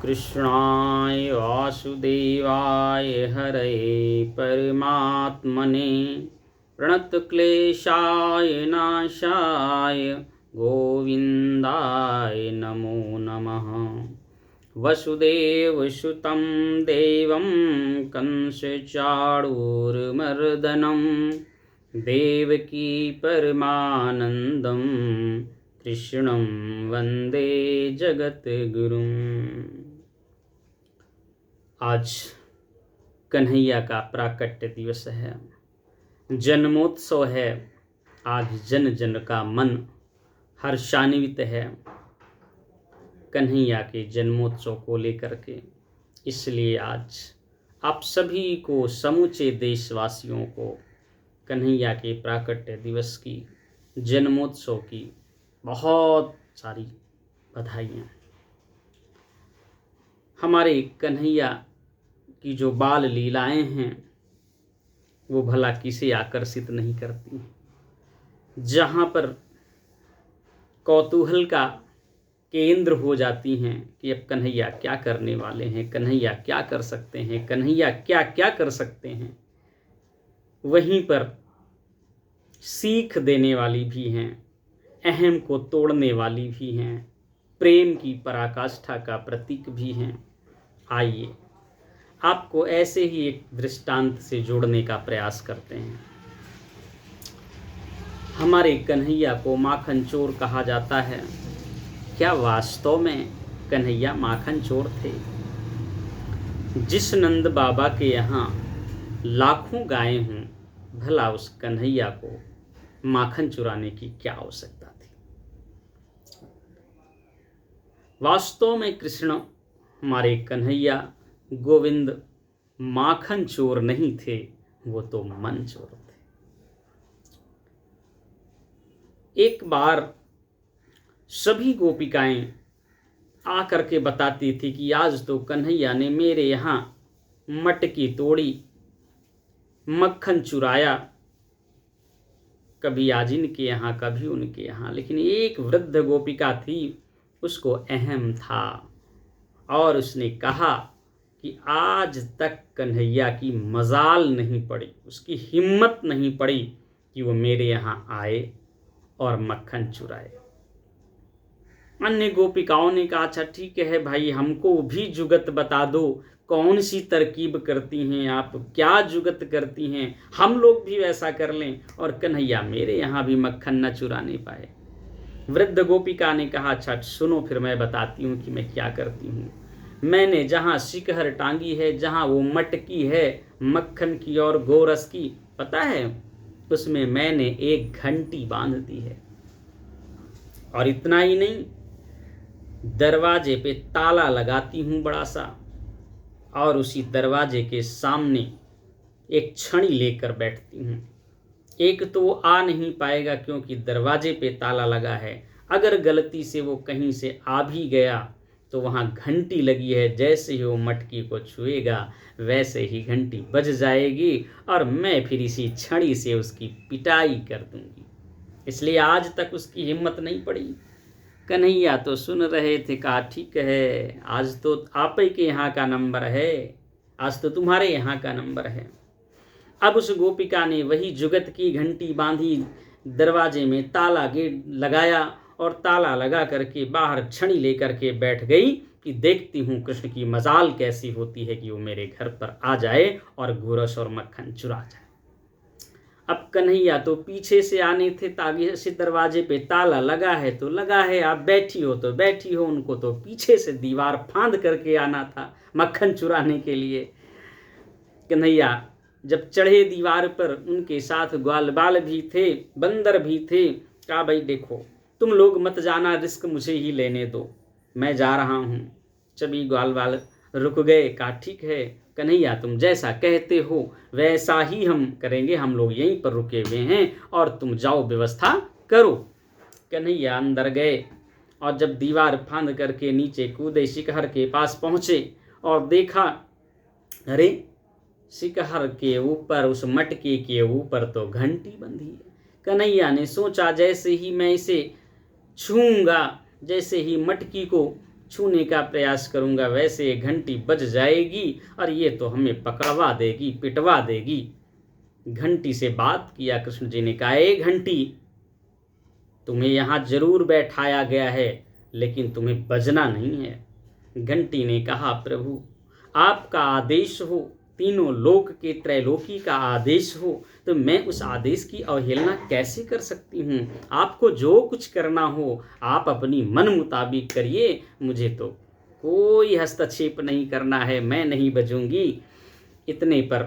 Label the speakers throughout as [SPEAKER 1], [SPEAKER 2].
[SPEAKER 1] कृष्णाय वासुदेवाय हरये परमात्मने प्रणतक्लेशाय नाशाय गोविन्दाय नमो नमः। वसुदेवसुतं देवं कंसचाणूरमर्दनं देवकी परमानन्दं कृष्णं वन्दे जगद्गुरुम्। आज कन्हैया का प्राकट्य दिवस है, जन्मोत्सव है। आज जन जन का मन हर्षान्वित है कन्हैया के जन्मोत्सव को लेकर के। इसलिए आज आप सभी को, समूचे देशवासियों को कन्हैया के प्राकट्य दिवस की, जन्मोत्सव की बहुत सारी बधाइयाँ। हमारे कन्हैया की जो बाल लीलाएं हैं वो भला किसे आकर्षित नहीं करती। जहाँ पर कौतूहल का केंद्र हो जाती हैं कि अब कन्हैया क्या करने वाले हैं, कन्हैया क्या कर सकते हैं, कन्हैया क्या क्या कर सकते हैं, वहीं पर सीख देने वाली भी हैं, अहम को तोड़ने वाली भी हैं, प्रेम की पराकाष्ठा का प्रतीक भी हैं। आइए आपको ऐसे ही एक दृष्टांत से जोड़ने का प्रयास करते हैं। हमारे कन्हैया को माखन चोर कहा जाता है। क्या वास्तव में कन्हैया माखन चोर थे? जिस नंद बाबा के यहाँ लाखों गायें हों, भला उस कन्हैया को माखन चुराने की क्या आवश्यकता थी? वास्तव में कृष्ण, हमारे कन्हैया गोविंद माखन चोर नहीं थे, वो तो मन चोर थे। एक बार सभी गोपिकाएं आकर के बताती थी कि आज तो कन्हैया ने मेरे यहाँ मटकी तोड़ी, मक्खन चुराया, कभी आज इनके यहाँ कभी उनके यहाँ। लेकिन एक वृद्ध गोपिका थी, उसको अहम था और उसने कहा कि आज तक कन्हैया की मजाल नहीं पड़ी, उसकी हिम्मत नहीं पड़ी कि वो मेरे यहाँ आए और मक्खन चुराए। अन्य गोपिकाओं ने कहा, अच्छा ठीक है भाई, हमको भी जुगत बता दो, कौन सी तरकीब करती हैं आप, क्या जुगत करती हैं, हम लोग भी वैसा कर लें और कन्हैया मेरे यहाँ भी मक्खन न चुराने पाए। वृद्ध गोपिका ने कहा, अच्छा सुनो फिर मैं बताती हूँ कि मैं क्या करती हूँ। मैंने जहाँ शिकहर टांगी है, जहाँ वो मटकी है मक्खन की और गोरस की, पता है उसमें मैंने एक घंटी बांध दी है। और इतना ही नहीं, दरवाजे पे ताला लगाती हूँ बड़ा सा, और उसी दरवाजे के सामने एक छड़ी लेकर बैठती हूँ। एक तो वो आ नहीं पाएगा क्योंकि दरवाजे पे ताला लगा है, अगर गलती से वो कहीं से आ भी गया तो वहाँ घंटी लगी है, जैसे ही वो मटकी को छुएगा वैसे ही घंटी बज जाएगी और मैं फिर इसी छड़ी से उसकी पिटाई कर दूंगी। इसलिए आज तक उसकी हिम्मत नहीं पड़ी। कन्हैया तो सुन रहे थे, कहा ठीक है, आज तो आप ही के यहाँ का नंबर है, आज तो तुम्हारे यहाँ का नंबर है। अब उस गोपिका ने वही जुगत की घंटी बांधी, दरवाजे में ताला गेट लगाया और ताला लगा करके बाहर छड़ी लेकर के बैठ गई कि देखती हूँ कृष्ण की मजाल कैसी होती है कि वो मेरे घर पर आ जाए और गोरस और मक्खन चुरा जाए। अब कन्हैया तो पीछे से आने थे, तागे से दरवाजे पे ताला लगा है तो लगा है, आप बैठी हो तो बैठी हो, उनको तो पीछे से दीवार फांद करके आना था मक्खन चुराने के लिए। कन्हैया जब चढ़े दीवार पर, उनके साथ ग्वाल बाल भी थे, बंदर भी थे। कहा भाई देखो, तुम लोग मत जाना, रिस्क मुझे ही लेने दो, मैं जा रहा हूँ। सभी ग्वाल बाल रुक गए। कहा ठीक है कन्हैया, तुम जैसा कहते हो वैसा ही हम करेंगे, हम लोग यहीं पर रुके हुए हैं और तुम जाओ व्यवस्था करो। कन्हैया अंदर गए और जब दीवार फांद करके नीचे कूदे, शिकहर के पास पहुँचे और देखा, अरे शिकहर के ऊपर, उस मटके के ऊपर तो घंटी बंधी है। कन्हैया ने सोचा जैसे ही मैं इसे छूंगा, जैसे ही मटकी को छूने का प्रयास करूँगा वैसे ये घंटी बज जाएगी और ये तो हमें पकड़वा देगी, पिटवा देगी। घंटी से बात किया कृष्ण जी ने कहा, ए घंटी, तुम्हें यहाँ जरूर बैठाया गया है लेकिन तुम्हें बजना नहीं है। घंटी ने कहा, प्रभु आपका आदेश हो, तीनों लोक के त्रैलोकी का आदेश हो, तो मैं उस आदेश की अवहेलना कैसे कर सकती हूँ। आपको जो कुछ करना हो आप अपनी मन मुताबिक करिए, मुझे तो कोई हस्तक्षेप नहीं करना है, मैं नहीं बजूंगी। इतने पर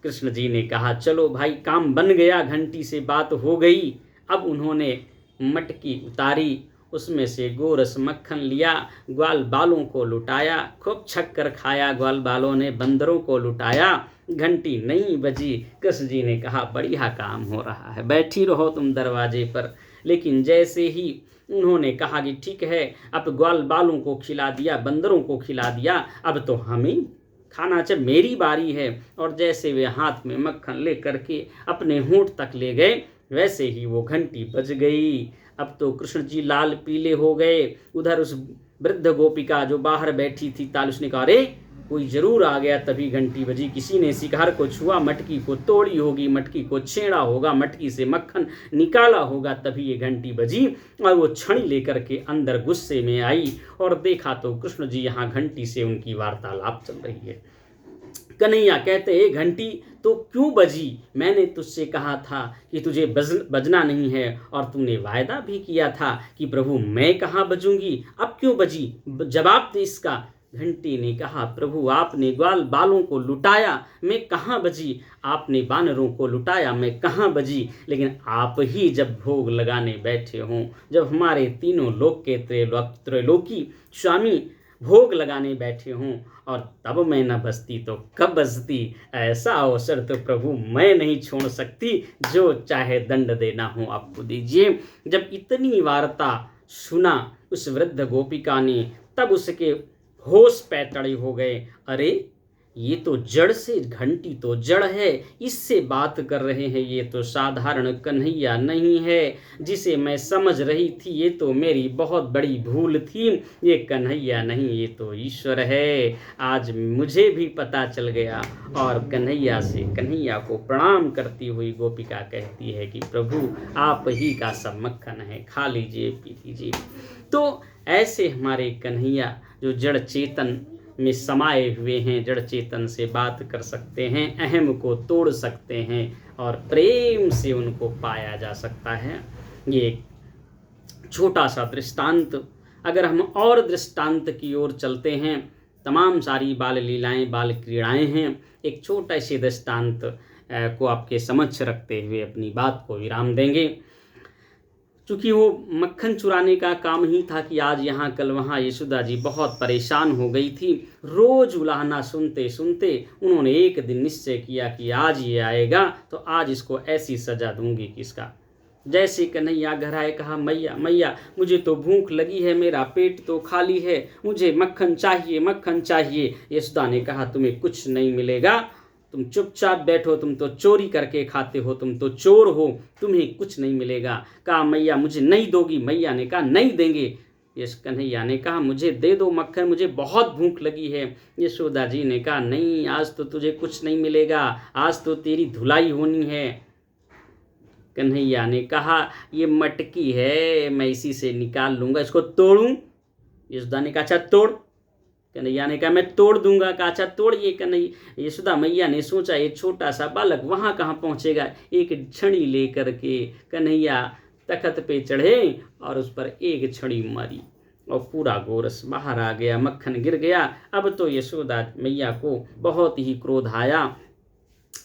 [SPEAKER 1] कृष्ण जी ने कहा, चलो भाई काम बन गया, घंटी से बात हो गई। अब उन्होंने मटकी उतारी, उसमें से गोरस मक्खन लिया, ग्वाल बालों को लुटाया, खूब छक्कर खाया, ग्वाल बालों ने बंदरों को लुटाया। घंटी नहीं बजी। कृष्ण जी ने कहा, बढ़िया काम हो रहा है, बैठी रहो तुम दरवाजे पर। लेकिन जैसे ही उन्होंने कहा कि ठीक है, अब ग्वाल बालों को खिला दिया, बंदरों को खिला दिया, अब तो हमें खाना चाहिए, मेरी बारी है। और जैसे वे हाथ में मक्खन ले करके अपने होंठ तक ले गए, वैसे ही वो घंटी बज गई। अब तो कृष्ण जी लाल पीले हो गए। उधर उस वृद्ध गोपिका जो बाहर बैठी थी ताल, उसने कहा, अरे कोई जरूर आ गया, तभी घंटी बजी। किसी ने शिकार को छुआ, मटकी को तोड़ी होगी, मटकी को छेड़ा होगा, मटकी से मक्खन निकाला होगा, तभी ये घंटी बजी। और वो छड़ी लेकर के अंदर गुस्से में आई और देखा तो कृष्ण जी यहाँ घंटी से उनकी वार्तालाप चल रही है। कन्हैया कहते, हे घंटी तो क्यों बजी? मैंने तुझसे कहा था कि तुझे बजना नहीं है और तूने वायदा भी किया था कि प्रभु मैं कहाँ बजूंगी, अब क्यों बजी? जवाब दे इसका। घंटी ने कहा, प्रभु आपने ग्वाल बालों को लुटाया, मैं कहाँ बजी? आपने बानरों को लुटाया, मैं कहाँ बजी? लेकिन आप ही जब भोग लगाने बैठे हों, जब हमारे तीनों लोक के त्रैलोकी स्वामी भोग लगाने बैठे हों और तब मैं न बजती तो कब बजती? ऐसा अवसर तो प्रभु मैं नहीं छोड़ सकती, जो चाहे दंड देना हो आपको दीजिए। जब इतनी वार्ता सुना उस वृद्ध गोपिका ने, तब उसके होश पैतड़े हो गए। अरे ये तो जड़ से, घंटी तो जड़ है, इससे बात कर रहे हैं, ये तो साधारण कन्हैया नहीं है जिसे मैं समझ रही थी। ये तो मेरी बहुत बड़ी भूल थी, ये कन्हैया नहीं, ये तो ईश्वर है। आज मुझे भी पता चल गया। और कन्हैया को प्रणाम करती हुई गोपिका कहती है कि प्रभु आप ही का सब मक्खन है, खा लीजिए, पी लीजिए। तो ऐसे हमारे कन्हैया जो जड़ चेतन में समाये हुए हैं, जड़ चेतन से बात कर सकते हैं, अहम को तोड़ सकते हैं और प्रेम से उनको पाया जा सकता है। ये एक छोटा सा दृष्टांत। अगर हम और दृष्टांत की ओर चलते हैं, तमाम सारी बाल लीलाएं, बाल क्रीड़ाएं हैं, एक छोटा से दृष्टांत को आपके समक्ष रखते हुए अपनी बात को विराम देंगे। चूँकि वो मक्खन चुराने का काम ही था कि आज यहाँ कल वहाँ यशोदा जी बहुत परेशान हो गई थी। रोज उलाहना सुनते सुनते उन्होंने एक दिन निश्चय किया कि आज ये आएगा तो आज इसको ऐसी सजा दूंगी कि इसका। जैसे कन्हैया घर आए, कहा, मैया मैया मुझे तो भूख लगी है, मेरा पेट तो खाली है, मुझे मक्खन चाहिए, मक्खन चाहिए। यशोदा ने कहा, तुम्हें कुछ नहीं मिलेगा, तुम चुपचाप बैठो, तुम तो चोरी करके खाते हो, तुम तो चोर हो, तुम्हें कुछ नहीं मिलेगा। कहा, मैया मुझे नहीं दोगी? मैया ने कहा, नहीं देंगे। कन्हैया ने कहा, मुझे दे दो मक्खन, मुझे बहुत भूख लगी है। यशोदा जी ने कहा, नहीं, आज तो तुझे कुछ नहीं मिलेगा, आज तो तेरी धुलाई होनी है। कन्हैया ने कहा, ये मटकी है, मैं इसी से निकाल लूँगा, इसको तोड़ूं? यशोदा ने कहा, अच्छा तोड़। कन्हैया ने कहा, मैं तोड़ दूंगा। कहा, अच्छा तोड़िए। कन्हैया यशोदा मैया ने सोचा, ये छोटा सा बालक वहाँ कहाँ पहुँचेगा। एक छड़ी ले करके कन्हैया तख्त पे चढ़े और उस पर एक छड़ी मारी और पूरा गोरस बाहर आ गया, मक्खन गिर गया। अब तो यशोदा मैया को बहुत ही क्रोध आया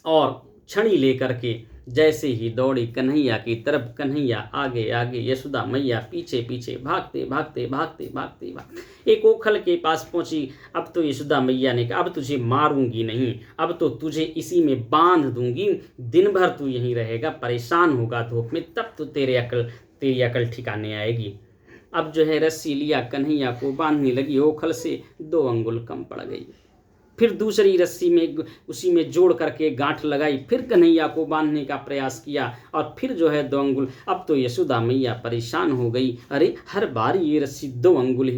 [SPEAKER 1] और छड़ी ले करके जैसे ही दौड़ी कन्हैया की तरफ, कन्हैया आगे आगे, यशोदा मैया पीछे पीछे, भागते भागते भागते भागते भागते एक ओखल के पास पहुंची। अब तो यशोदा मैया ने कहा, अब तुझे मारूंगी नहीं, अब तो तुझे इसी में बांध दूंगी, दिन भर तू यहीं रहेगा, परेशान होगा धूप में, तब तो तेरी अकल ठिकाने आएगी। अब जो है रस्सी लिया, कन्हैया को बांधने लगी, ओखल से 2 अंगुल कम पड़ गई। फिर दूसरी रस्सी में उसी में जोड़ करके गांठ लगाई, फिर कन्हैया को बांधने का प्रयास किया और फिर जो है 2 अंगुल। अब तो यशोदा मैया परेशान हो गई, अरे हर बार ये रस्सी 2 अंगुल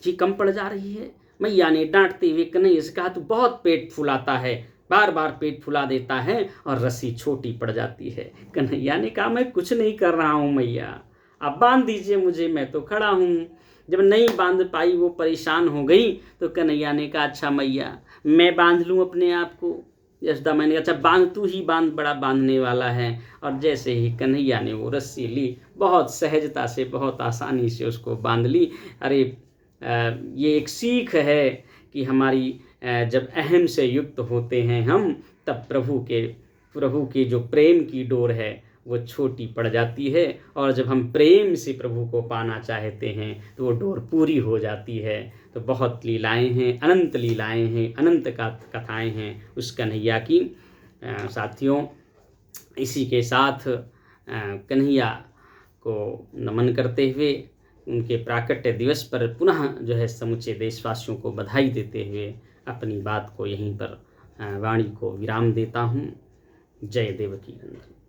[SPEAKER 1] ये कम पड़ जा रही है। मैया ने डांटते हुए कन्हैया से कहा, तू बहुत पेट फुलाता है, बार बार पेट फुला देता है और रस्सी छोटी पड़ जाती है। कन्हैया ने कहा, मैं कुछ नहीं कर रहा हूँ मैया, आप बांध दीजिए मुझे, मैं तो खड़ा हूँ। जब नहीं बांध पाई, वो परेशान हो गई, तो कन्हैया ने कहा, अच्छा मैया मैं बांध लूँ अपने आप को। यशोदा मैंने कहा, अच्छा बांध, तू ही बांध, बड़ा बांधने वाला है। और जैसे ही कन्हैया ने वो रस्सी ली, बहुत सहजता से, बहुत आसानी से उसको बांध ली। अरे ये एक सीख है कि हमारी जब अहम से युक्त होते हैं हम, तब प्रभु के जो प्रेम की डोर है वो छोटी पड़ जाती है, और जब हम प्रेम से प्रभु को पाना चाहते हैं तो वो डोर पूरी हो जाती है। तो बहुत लीलाएं हैं, अनंत लीलाएं हैं, अनंत कथाएं हैं उस कन्हैया की। साथियों, इसी के साथ कन्हैया को नमन करते हुए, उनके प्राकट्य दिवस पर पुनः जो है समूचे देशवासियों को बधाई देते हुए अपनी बात को यहीं पर वाणी को विराम देता हूँ। जय देवकी नंदन।